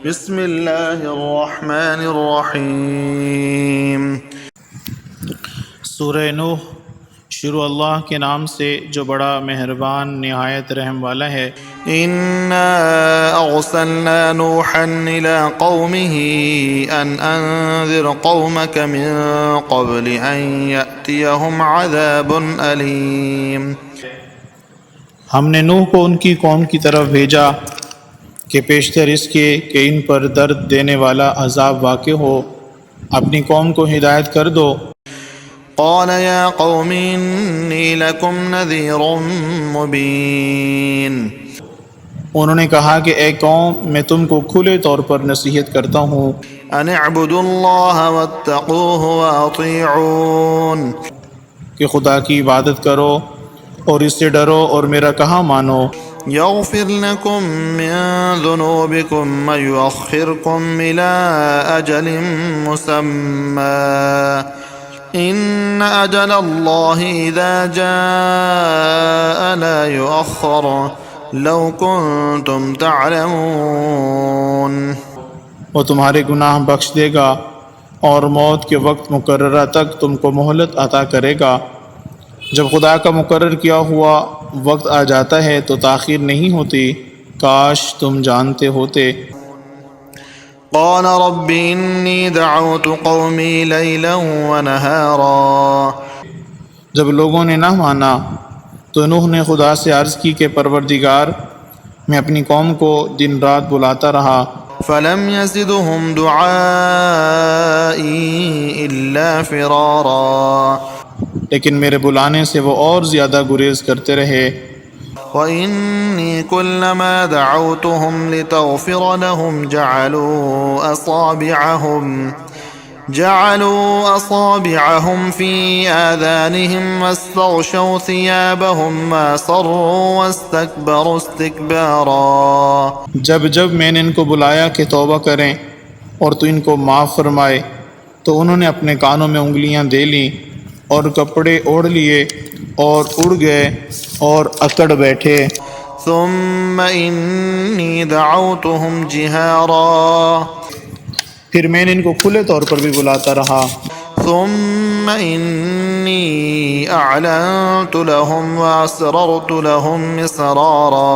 بسم اللہ الرحمن الرحیم۔ سورہ نوح شروع اللہ کے نام سے جو بڑا مہربان نہایت رحم والا ہے۔ انا ارسلنا نوحا الى قومه ان انذر قومك من قبل ان يأتيهم عذاب الیم۔ ہم نے نوح کو ان کی قوم کی طرف بھیجا کہ پیشتر اس کے کہ ان پر درد دینے والا عذاب واقع ہو اپنی قوم کو ہدایت کر دو۔ قال يا قوم انی لکم نذیر مبین۔ انہوں نے کہا کہ اے قوم میں تم کو کھلے طور پر نصیحت کرتا ہوں ان اعبدوا اللہ واتقوہ واطیعون، کہ خدا کی عبادت کرو اور اس سے ڈرو اور میرا کہا مانو۔ یغفر لکم من ذنوبکم ویؤخرکم الى اجل مسمی ان اجل اللہ اذا جاء لا یؤخر لو کنتم تعلمون۔ وہ تمہارے گناہ بخش دے گا اور موت کے وقت مقررہ تک تم کو مہلت عطا کرے گا۔ جب خدا کا مقرر کیا ہوا وقت آ جاتا ہے تو تاخیر نہیں ہوتی، کاش تم جانتے ہوتے۔ قال رب انی دعوت قومی لیلا ونہارا۔ جب لوگوں نے نہ مانا تو نوح نے خدا سے عرض کی کہ پروردگار میں اپنی قوم کو دن رات بلاتا رہا، فلم یزدہم دعائی الا فرارا، لیکن میرے بلانے سے وہ اور زیادہ گریز کرتے رہے۔ وَإِنِّي كُلَّمَا دَعَوْتُهُمْ لِتَغْفِرَ لَهُمْ جَعَلُوا أَصَابِعَهُمْ فِي آذَانِهِمْ وَاسْتَغْشَوْا ثِيَابَهُمْ وَأَصَرُّوا وَاسْتَكْبَرُوا اسْتِكْبَارًا۔ جب میں نے ان کو بلایا کہ توبہ کریں اور تو ان کو معاف فرمائے تو انہوں نے اپنے کانوں میں انگلیاں دے لیں اور کپڑے اوڑھ لیے اور اڑ گئے اور اکڑ بیٹھے۔ ثُمَّ إِنِّي دَعَوْتُهُمْ جِهَارًا، پھر میں نے ان کو کھلے طور پر بھی بلاتا رہا۔ ثم إني أعلنت لهم وأسررت لهم إسرارا،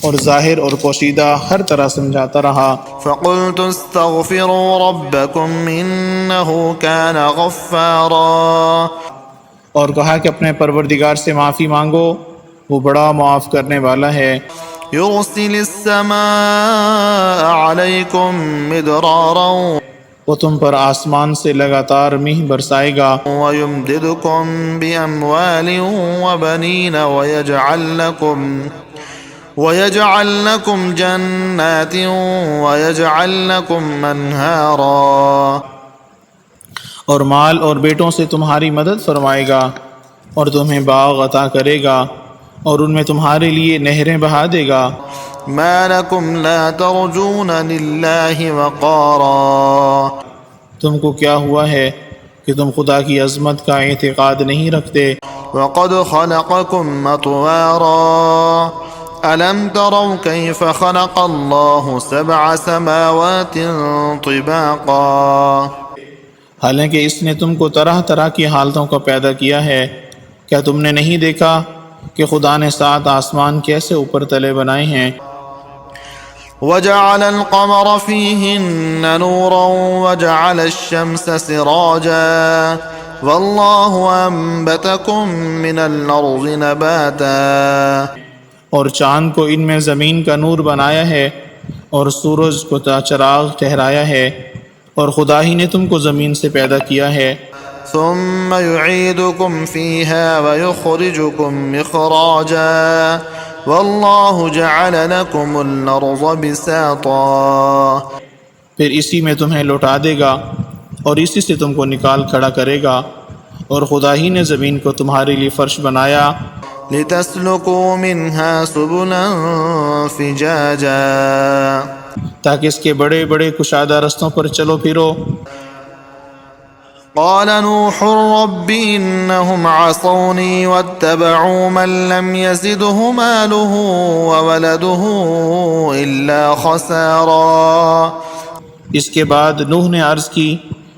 اور ظاہر اور پوشیدہ ہر طرح سمجھاتا رہا۔ فقلت استغفروا ربكم إنه كان غفارا، اور کہا کہ اپنے پروردگار سے معافی مانگو، وہ بڑا معاف کرنے والا ہے۔ يرسل السماء عليكم مدرارا وہ تم پر آسمان سے لگاتار مہ برسائے گا، ويمددكم بأموال وبنين ويجعل لكم جنات ويجعل لكم أنهارا، اور مال اور بیٹوں سے تمہاری مدد فرمائے گا اور تمہیں باغ عطا کرے گا اور ان میں تمہارے لیے نہریں بہا دے گا۔ ما لكم لا ترجون لله وقارا، تم کو کیا ہوا ہے کہ تم خدا کی عظمت کا اعتقاد نہیں رکھتے؟ وقد خلقكم أطوارا ألم تروا كيف خلق الله 7 سماوات طباقا، حالانکہ اس نے تم کو طرح طرح کی حالتوں کا پیدا کیا ہے، کیا تم نے نہیں دیکھا کہ خدا نے 7 آسمان کیسے اوپر تلے بنائے ہیں؟ وجعل القمر فيهن نورا وجعل الشمس سراجا والله أنبتكم من الأرض نباتا، اور چاند کو ان میں زمین کا نور بنایا ہے اور سورج کو چراغ ٹھہرایا ہے، اور خدا ہی نے تم کو زمین سے پیدا کیا ہے۔ ثم يعيدكم فيها ويخرجكم إخراجا والله جعل لكم الأرض بساطا، پھر اسی میں تمہیں لوٹا دے گا اور اسی سے تم کو نکال کھڑا کرے گا، اور خدا ہی نے زمین کو تمہارے لیے فرش بنایا لتسلكوا منها سبلا فجاجا، تاکہ اس کے بڑے بڑے کشادہ رستوں پر چلو پھرو۔ قال نوح رب إنهم عصوني واتبعوا من لم يزده ماله وولده إلا خسارا۔ اس کے بعد نوح نے عرض کی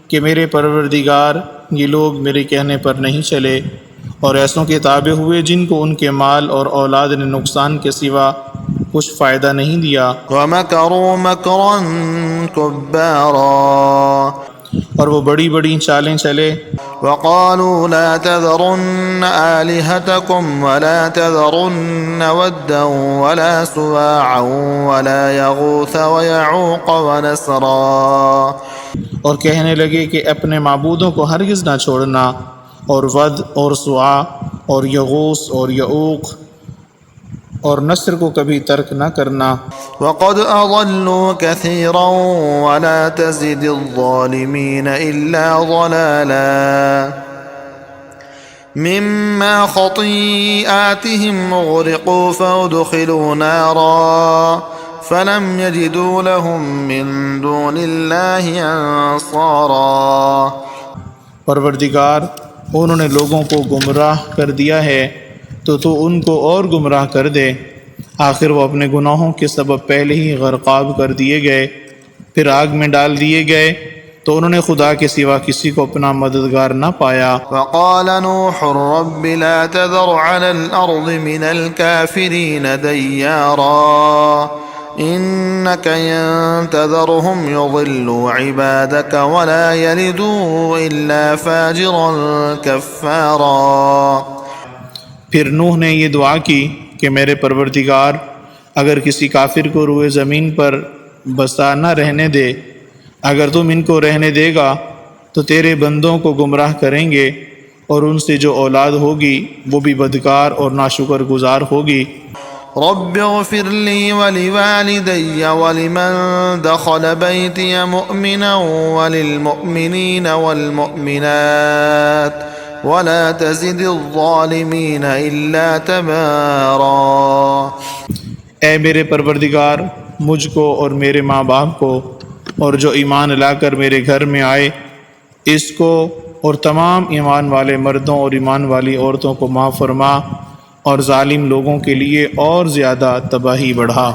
کہ میرے پروردگار، یہ لوگ میرے کہنے پر نہیں چلے اور ایسوں کے تابع ہوئے جن کو ان کے مال اور اولاد نے نقصان کے سوا کچھ فائدہ نہیں دیا۔ وَمَكَرُوا مَكْرًا كُبَّارًا، اور وہ بڑی بڑی چالیں چلے۔ وَقَالُوا لَا تَذَرُنَّ آلِهَتَكُمْ وَلَا تَذَرُنَّ وَدًّا وَلَا سُوَاعًا وَلَا يَغُوثَ وَيَعُوقَ وَنَسْرًا، اور کہنے لگے کہ اپنے معبودوں کو ہرگز نہ چھوڑنا، اور ود اور سوا اور یغوث اور یعوق اور نصر کو کبھی ترک نہ کرنا۔ وَقَدْ أَضَلُّوا كَثِيرًا وَلَا تَزِدِ الظَّالِمِينَ إِلَّا ضَلَالًا، مِمَّا خَطِيئَاتِهِمْ أُغْرِقُوا فَأُدْخِلُوا نَارًا فَلَمْ يَجِدُوا لَهُم مِّن دُونِ اللَّهِ أَنصَارًا۔ پروردگار، انہوں نے لوگوں کو گمراہ کر دیا ہے تو ان کو اور گمراہ کر دے۔ آخر وہ اپنے گناہوں کے سبب پہلے ہی غرقاب کر دیے گئے، پھر آگ میں ڈال دیے گئے تو انہوں نے خدا کے سوا کسی کو اپنا مددگار نہ پایا۔ وقال نوح رب لا تذر على الأرض من الكافرين ديارا إنك إن تذرهم يضلوا عبادك ولا يلدوا إلا فاجرا كفارا۔ پھر نوح نے یہ دعا کی کہ میرے پروردگار، اگر کسی کافر کو روئے زمین پر بسا نہ رہنے دے، اگر تم ان کو رہنے دے گا تو تیرے بندوں کو گمراہ کریں گے، اور ان سے جو اولاد ہوگی وہ بھی بدکار اور ناشکر گزار ہوگی۔ رب اغفر لي ولوالدي ولمن دخل بيتي مؤمنا وللمؤمنين والمؤمنات ولا تزد الظالمين إلا تبارا۔ اے میرے پروردگار، مجھ کو اور میرے ماں باپ کو اور جو ایمان لا کر میرے گھر میں آئے، اس کو اور تمام ایمان والے مردوں اور ایمان والی عورتوں کو معاف فرما، اور ظالم لوگوں کے لیے اور زیادہ تباہی بڑھا۔